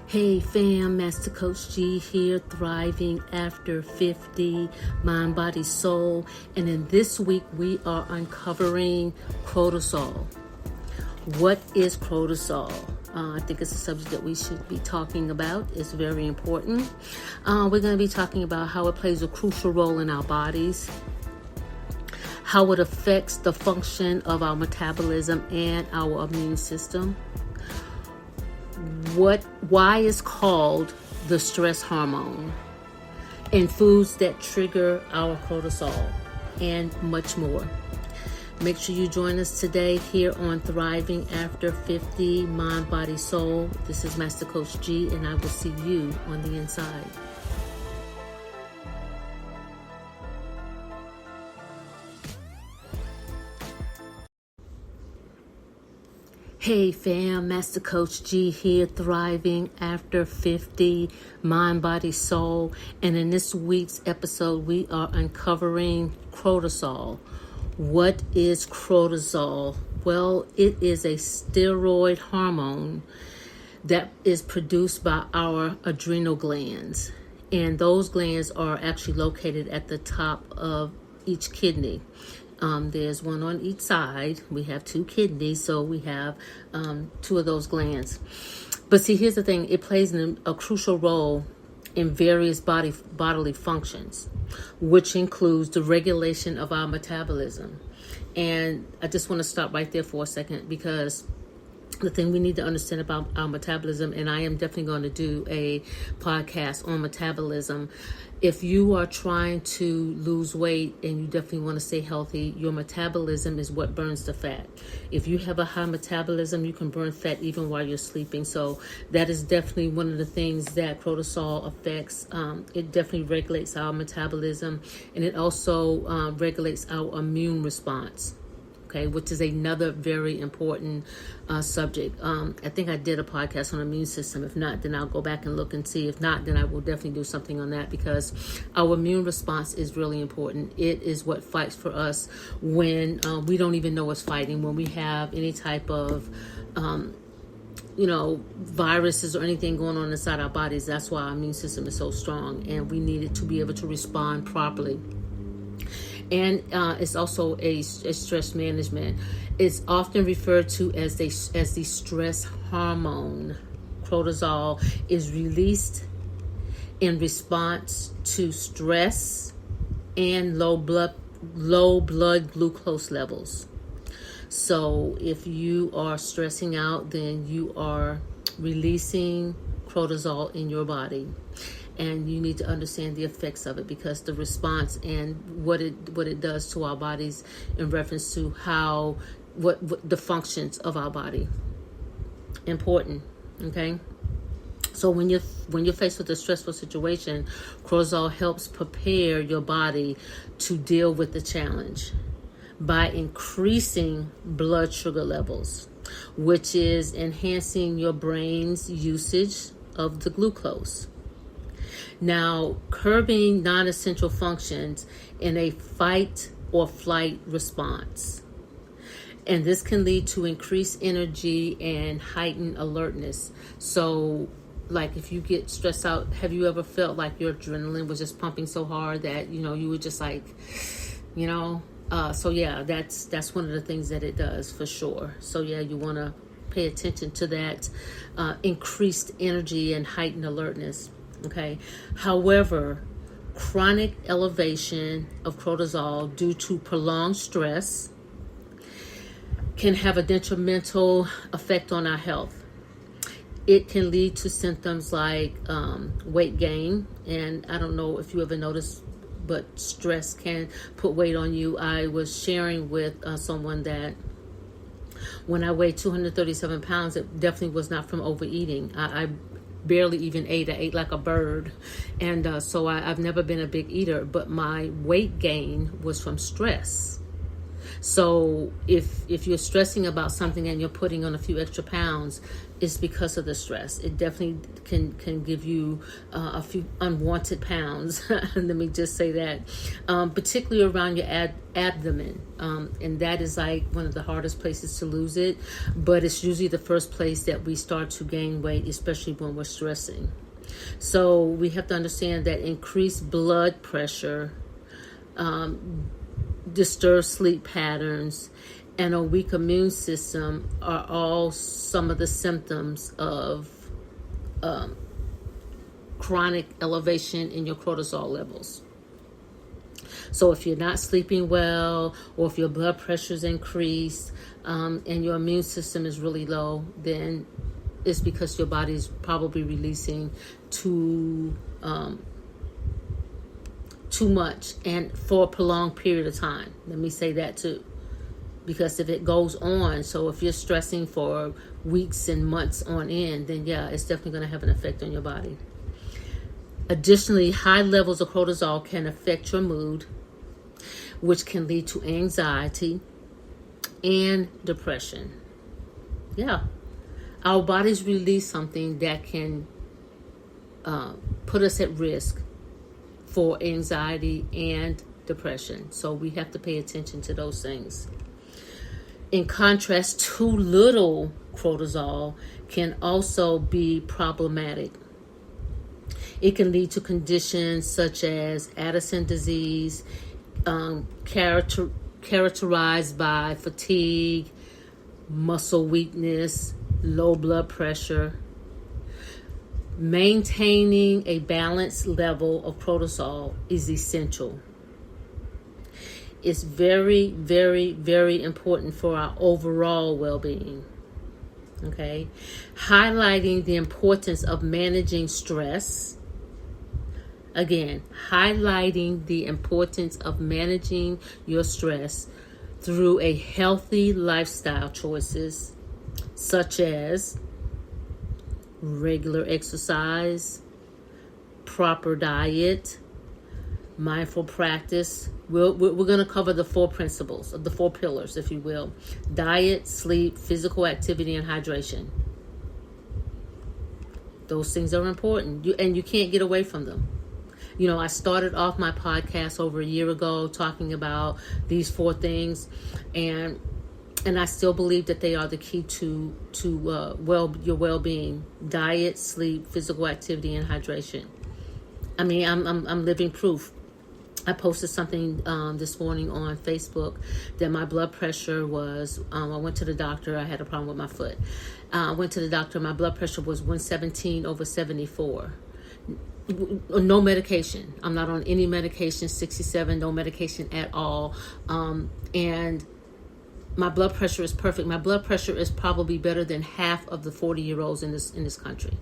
Hey fam, Master Coach G here, thriving after 50, mind, body, soul. And in this week, we are uncovering cortisol. What is cortisol? I think it's a subject that we should be talking about. It's very important. We're going to be talking about how it plays a crucial role in our bodies, how it affects the function of our metabolism and our immune system, why it's called the stress hormone, and foods that trigger our cortisol, and much more. Make sure you join us today here on Thriving After 50, Mind, Body, Soul. This is Master Coach G, and I will see you on the inside. Hey fam, Master Coach G here, thriving after 50, mind, body, soul. And in this week's episode, we are uncovering cortisol. What is cortisol? Well, it is a steroid hormone that is produced by our adrenal glands. And those glands are actually located at the top of each kidney. There's one on each side. We have two kidneys, so we have two of those glands. But see, here's the thing. It plays a crucial role in various bodily functions, which includes the regulation of our metabolism. And I just want to stop right there for a second, because the thing we need to understand about our metabolism, and I am definitely going to do a podcast on metabolism. If you are trying to lose weight and you definitely want to stay healthy, your metabolism is what burns the fat. If you have a high metabolism, you can burn fat even while you're sleeping. So that is definitely one of the things that cortisol affects. It definitely regulates our metabolism, and it also regulates our immune response. Okay, which is another very important subject. I think I did a podcast on the immune system. If not, then I'll go back and look and see. If not, then I will definitely do something on that, because our immune response is really important. It is what fights for us when we don't even know it's fighting. When we have any type of viruses or anything going on inside our bodies, that's why our immune system is so strong, and we need it to be able to respond properly. And it's also a stress management. It's often referred to as the stress hormone. Cortisol is released in response to stress and low blood glucose levels. So if you are stressing out, then you are releasing cortisol in your body. And you need to understand the effects of it, because the response and what it does to our bodies in reference to what the functions of our body. Important, okay? So when you're faced with a stressful situation, cortisol helps prepare your body to deal with the challenge by increasing blood sugar levels, which is enhancing your brain's usage of the glucose. Now, curbing non-essential functions in a fight or flight response. And this can lead to increased energy and heightened alertness. So, like if you get stressed out, have you ever felt like your adrenaline was just pumping so hard that, you were just like, so yeah, that's one of the things that it does for sure. So yeah, you want to pay attention to that increased energy and heightened alertness. Okay. However, chronic elevation of cortisol due to prolonged stress can have a detrimental effect on our health. It can lead to symptoms like weight gain. And I don't know if you ever noticed, but stress can put weight on you. I was sharing with someone that when I weighed 237 pounds, it definitely was not from overeating. I barely even ate. I ate like a bird. And so I've never been a big eater, but my weight gain was from stress. So if you're stressing about something and you're putting on a few extra pounds, it's because of the stress. It definitely can give you a few unwanted pounds. Let me just say that, particularly around your abdomen, and that is like one of the hardest places to lose it. But it's usually the first place that we start to gain weight, especially when we're stressing. So we have to understand that increased blood pressure, disturbed sleep patterns, and a weak immune system are all some of the symptoms of chronic elevation in your cortisol levels. So if you're not sleeping well, or if your blood pressure is increased, and your immune system is really low, then it's because your body is probably releasing too much, and for a prolonged period of time. Let me say that too. Because if it goes on, so if you're stressing for weeks and months on end, then yeah, it's definitely going to have an effect on your body. Additionally, high levels of cortisol can affect your mood, which can lead to anxiety and depression. Yeah, our bodies release something that can put us at risk for anxiety and depression. So we have to pay attention to those things. In contrast, too little cortisol can also be problematic. It can lead to conditions such as Addison disease, characterized by fatigue, muscle weakness, low blood pressure. Maintaining a balanced level of cortisol is essential. It's very, very, very important for our overall well-being. Okay? Highlighting the importance of managing stress. Again, highlighting the importance of managing your stress through a healthy lifestyle choices, such as regular exercise, proper diet, mindful practice. We're going to cover the 4 principles, the 4 pillars, if you will: diet, sleep, physical activity, and hydration. Those things are important, and you can't get away from them. You know, I started off my podcast over a year ago talking about these 4 things, and I still believe that they are the key to your well-being: diet, sleep, physical activity, and hydration. I mean, I'm living proof. I posted something this morning on Facebook that my blood pressure was, I went to the doctor. I had a problem with my foot. I went to the doctor. My blood pressure was 117/74. No medication. I'm not on any medication. 67, no medication at all. And my blood pressure is perfect. My blood pressure is probably better than half of the 40-year-olds in this country.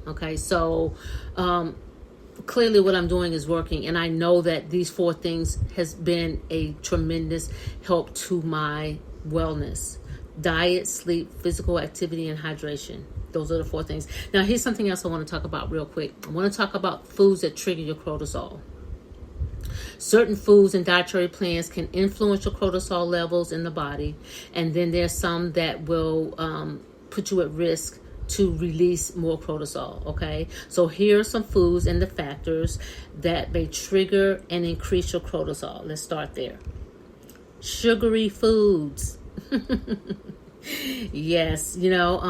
Okay, so clearly what I'm doing is working, and I know that these 4 things has been a tremendous help to my wellness: diet, sleep, physical activity, and hydration. Those are the 4 things. Now, here's something else I want to talk about real quick. I want to talk about foods that trigger your cortisol. Certain foods and dietary plans can influence your cortisol levels in the body, and then there's some that will put you at risk to release more cortisol. Okay, so here are some foods and the factors that may trigger and increase your cortisol. Let's start there. Sugary foods. Yes, you know,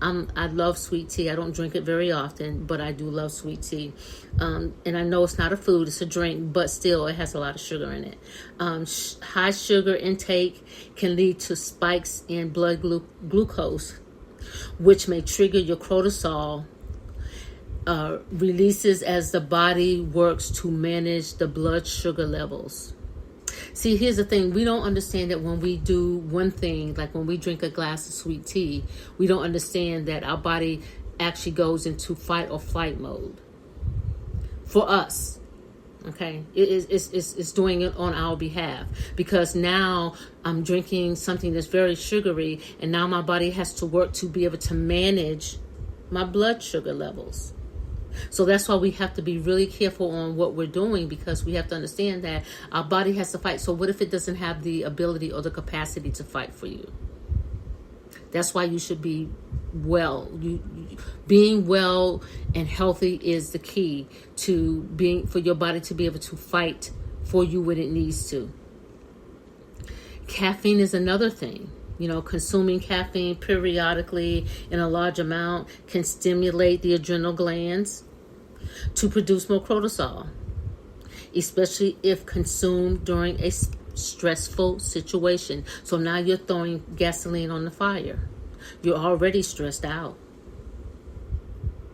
I love sweet tea. I don't drink it very often, but I do love sweet tea. And I know it's not a food, it's a drink, but still it has a lot of sugar in it. High sugar intake can lead to spikes in blood glucose, which may trigger your cortisol releases as the body works to manage the blood sugar levels. See, here's the thing. We don't understand that when we do one thing, like when we drink a glass of sweet tea, we don't understand that our body actually goes into fight or flight mode. For us, okay, it's doing it on our behalf, because now I'm drinking something that's very sugary, and now my body has to work to be able to manage my blood sugar levels. So that's why we have to be really careful on what we're doing, because we have to understand that our body has to fight. So what if it doesn't have the ability or the capacity to fight for you? That's why you should be well. Being well and healthy is the key to for your body to be able to fight for you when it needs to. Caffeine is another thing. Consuming caffeine periodically in a large amount can stimulate the adrenal glands to produce more cortisol, especially if consumed during a stressful situation. So now you're throwing gasoline on the fire. You're already stressed out.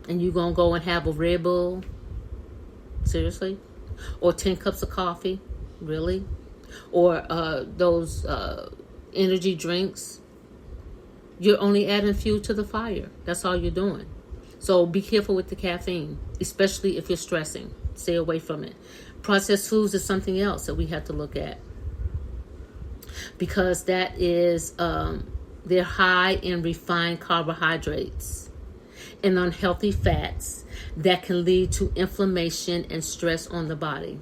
And you're going to go and have a Red Bull? Seriously? Or 10 cups of coffee? Really? Or those energy drinks? You're only adding fuel to the fire. That's all you're doing. So be careful with the caffeine, especially if you're stressing. Stay away from it. Processed foods is something else that we have to look at, because that is they're high in refined carbohydrates and unhealthy fats that can lead to inflammation and stress on the body.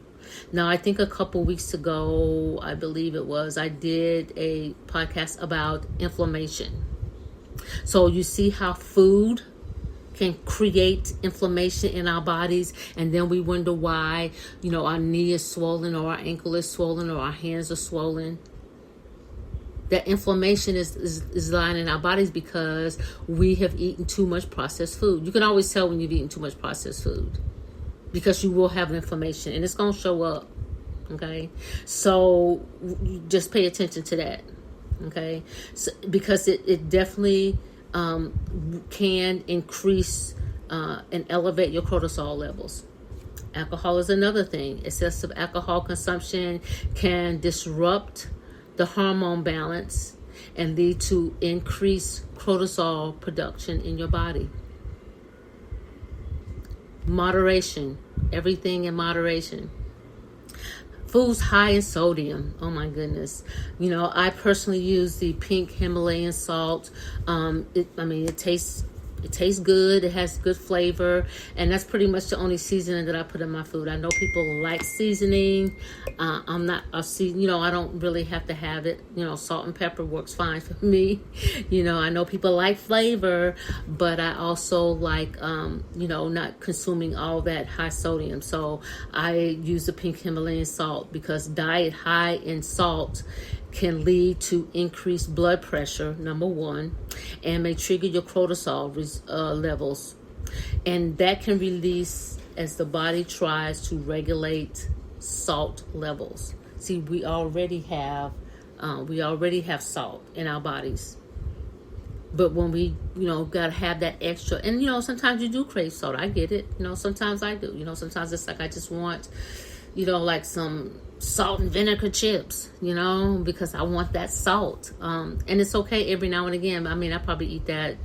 Now, I think a couple weeks ago, I believe it was, I did a podcast about inflammation. So you see how food can create inflammation in our bodies, and then we wonder why, our knee is swollen, or our ankle is swollen, or our hands are swollen. That inflammation is lying in our bodies because we have eaten too much processed food. You can always tell when you've eaten too much processed food, because you will have an inflammation and it's going to show up. Okay. So just pay attention to that. Okay. So, because it definitely can increase and elevate your cortisol levels. Alcohol is another thing. Excessive alcohol consumption can disrupt the hormone balance and lead to increased cortisol production in your body. Moderation. Everything in moderation. Foods high in sodium. Oh my goodness. I personally use the pink Himalayan salt. It tastes good. It has good flavor, and that's pretty much the only seasoning that I put in my food. I know people like seasoning. I'm not I don't really have to have it. Salt and pepper works fine for me. I know people like flavor, but I also like not consuming all that high sodium. So I use the pink Himalayan salt, because diet high in salt can lead to increased blood pressure, number one, and may trigger your cortisol levels. And that can release as the body tries to regulate salt levels. See, we already have salt in our bodies. But when we, gotta have that extra, and sometimes you do crave salt. I get it. Sometimes I do. Sometimes it's like I just want, like some salt and vinegar chips, because I want that salt. And it's okay every now and again. I probably eat that,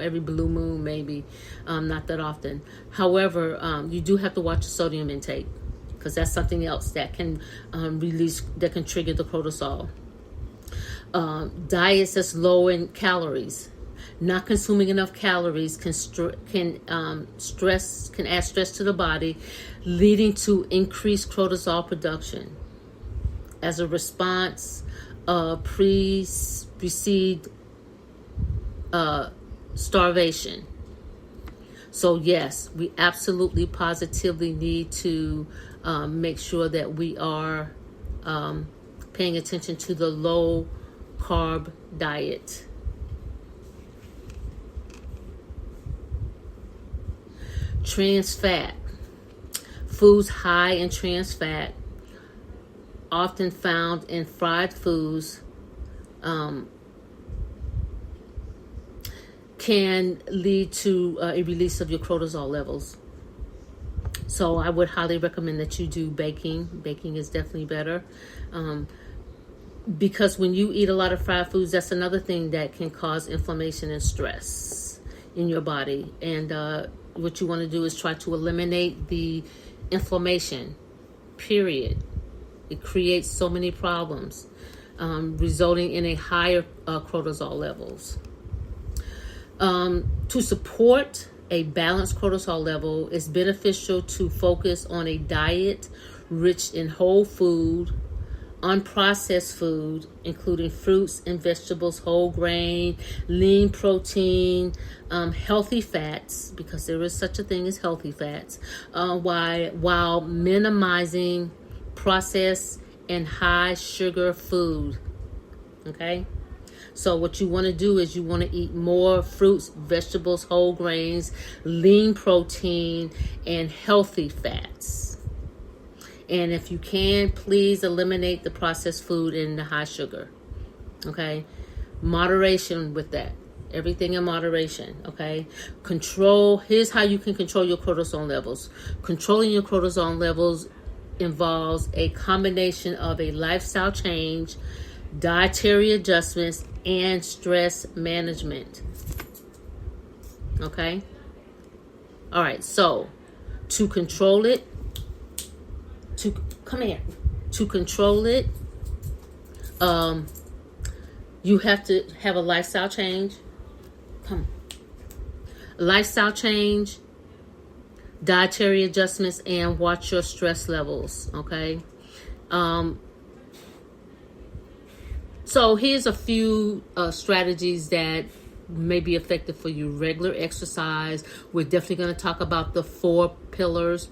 every blue moon, maybe, not that often. However, you do have to watch your sodium intake, because that's something else that can that can trigger the cortisol. Diets that's low in calories. Not consuming enough calories can add stress to the body, leading to increased cortisol production. As a response, precede starvation. So yes, we absolutely positively need to make sure that we are paying attention to the low carb diet. Trans fat. Foods high in trans fat, often found in fried foods, can lead to a release of your cortisol levels. So I would highly recommend that you do baking. Baking is definitely better. Because when you eat a lot of fried foods, that's another thing that can cause inflammation and stress in your body. And what you want to do is try to eliminate the inflammation, period. It creates so many problems, resulting in a higher cortisol levels. To support a balanced cortisol level, it's beneficial to focus on a diet rich in whole food, unprocessed food, including fruits and vegetables, whole grain, lean protein, healthy fats, because there is such a thing as healthy fats, while minimizing processed and high sugar food. Okay? So what you want to do is you want to eat more fruits, vegetables, whole grains, lean protein, and healthy fats. And if you can, please eliminate the processed food and the high sugar. Okay? Moderation with that. Everything in moderation. Okay? Here's how you can control your cortisol levels. Controlling your cortisol levels involves a combination of a lifestyle change, dietary adjustments, and stress management. Okay? All right, so to control it, to control it, you have to have a lifestyle change. Lifestyle change, dietary adjustments, and watch your stress levels. Okay? So here's a few strategies that may be effective for you. Regular exercise. We're definitely going to talk about the 4 pillars.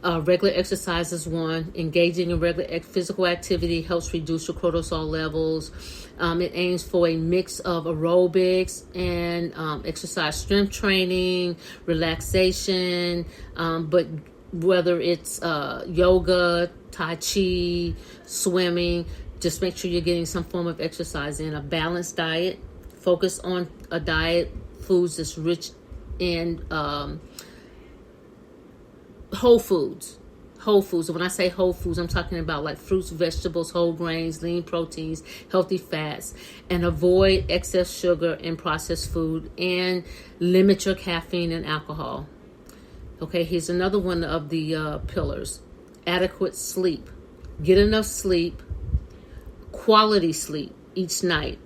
Regular exercise is one. Engaging in regular physical activity helps reduce your cortisol levels. It aims for a mix of aerobics and exercise, strength training, relaxation, but whether it's yoga, tai chi, swimming, just make sure you're getting some form of exercise in. A balanced diet. Focus on a diet, foods that's rich in whole foods. Whole foods. And when I say whole foods, I'm talking about like fruits, vegetables, whole grains, lean proteins, healthy fats. And avoid excess sugar and processed food. And limit your caffeine and alcohol. Okay, here's another one of the pillars. Adequate sleep. Get enough sleep. Quality sleep each night,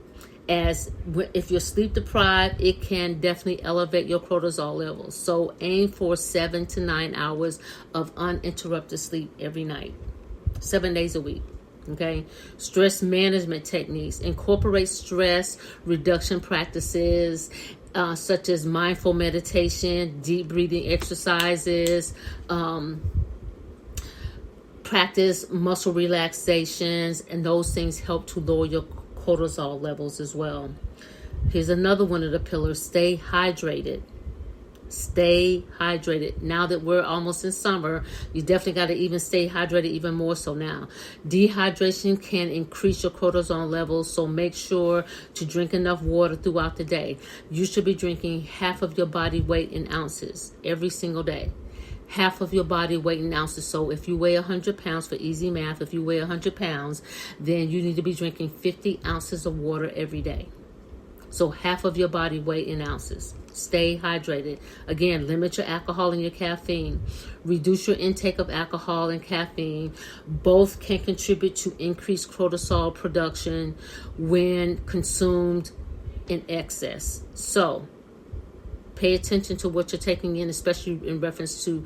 as if you're sleep deprived, it can definitely elevate your cortisol levels. So aim for 7 to 9 hours of uninterrupted sleep every night, 7 days a week. Okay. Stress management techniques. Incorporate stress reduction practices such as mindful meditation, deep breathing exercises, practice muscle relaxations, and those things help to lower your cortisol levels as well. Here's another one of the pillars. Stay hydrated. Stay hydrated. Now that we're almost in summer, you definitely got to even stay hydrated even more so now. Dehydration can increase your cortisol levels, so make sure to drink enough water throughout the day. You should be drinking half of your body weight in ounces every single day. Half of your body weight in ounces. So if you weigh 100 pounds, for easy math, if you weigh 100 pounds, then you need to be drinking 50 ounces of water every day. So half of your body weight in ounces. Stay hydrated. Again, limit your alcohol and your caffeine. Reduce your intake of alcohol and caffeine. Both can contribute to increased cortisol production when consumed in excess. So pay attention to what you're taking in, especially in reference to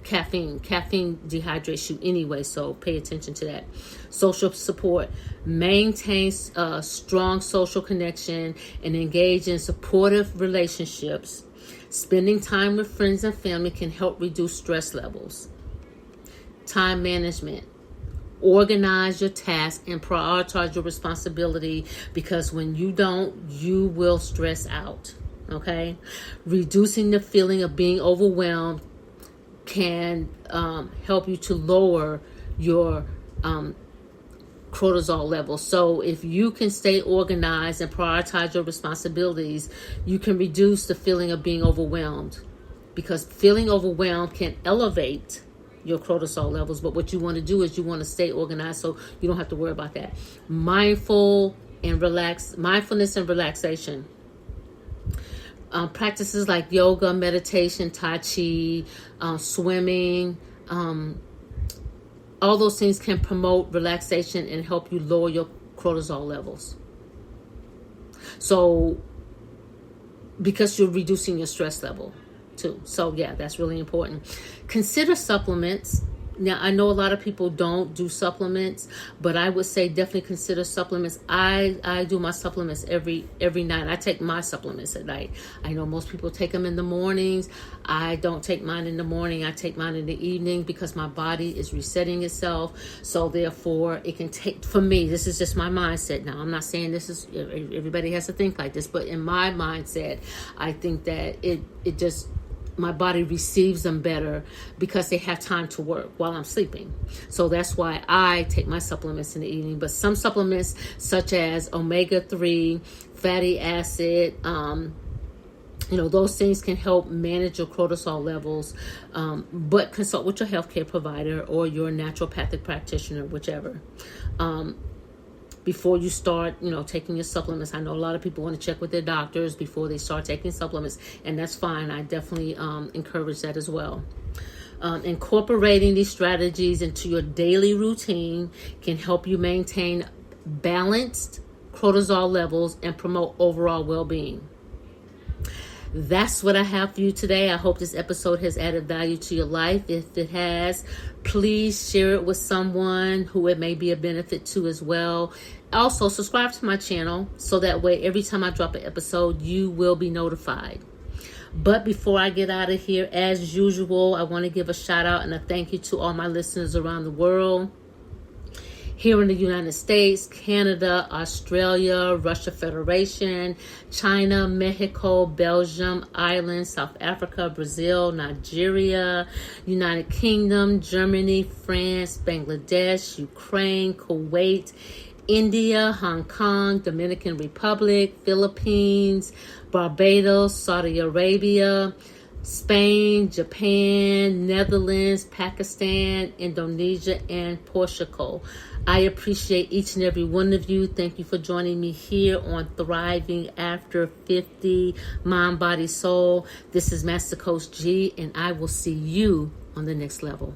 caffeine. Caffeine dehydrates you anyway, so pay attention to that. Social support. Maintain strong social connection and engage in supportive relationships. Spending time with friends and family can help reduce stress levels. Time management. Organize your tasks and prioritize your responsibility, because when you don't, you will stress out. Okay, reducing the feeling of being overwhelmed can help you to lower your cortisol levels. So if you can stay organized and prioritize your responsibilities, you can reduce the feeling of being overwhelmed, because feeling overwhelmed can elevate your cortisol levels. But what you want to do is you want to stay organized so you don't have to worry about that. Mindfulness and relaxation. Practices like yoga, meditation, tai chi, swimming, all those things can promote relaxation and help you lower your cortisol levels. So, because you're reducing your stress level too. So yeah, that's really important. Consider supplements. Now, I know a lot of people don't do supplements, but I would say definitely consider supplements. I do my supplements every night. I take my supplements at night. I know most people take them in the mornings. I don't take mine in the morning. I take mine in the evening because my body is resetting itself. So therefore, it can take, for me, this is just my mindset now. I'm not saying this is, everybody has to think like this, but in my mindset, I think that it just, my body receives them better because they have time to work while I'm sleeping. So that's why I take my supplements in the evening. But some supplements such as omega-3, fatty acid, those things can help manage your cortisol levels. But consult with your healthcare provider or your naturopathic practitioner, whichever. Before you start, taking your supplements. I know a lot of people want to check with their doctors before they start taking supplements, and that's fine. I definitely encourage that as well. Incorporating these strategies into your daily routine can help you maintain balanced cortisol levels and promote overall well-being. That's what I have for you today. I hope this episode has added value to your life. If it has, please share it with someone who it may be a benefit to as well. Also, subscribe to my channel so that way every time I drop an episode, you will be notified. But before I get out of here, as usual, I want to give a shout out and a thank you to all my listeners around the world. Here in the United States, Canada, Australia, Russia Federation, China, Mexico, Belgium, Ireland, South Africa, Brazil, Nigeria, United Kingdom, Germany, France, Bangladesh, Ukraine, Kuwait, India, Hong Kong, Dominican Republic, Philippines, Barbados, Saudi Arabia, Spain, Japan, Netherlands, Pakistan, Indonesia, and Portugal. I appreciate each and every one of you. Thank you for joining me here on Thriving After 50, Mind, Body, Soul. This is Master Coach G, and I will see you on the next level.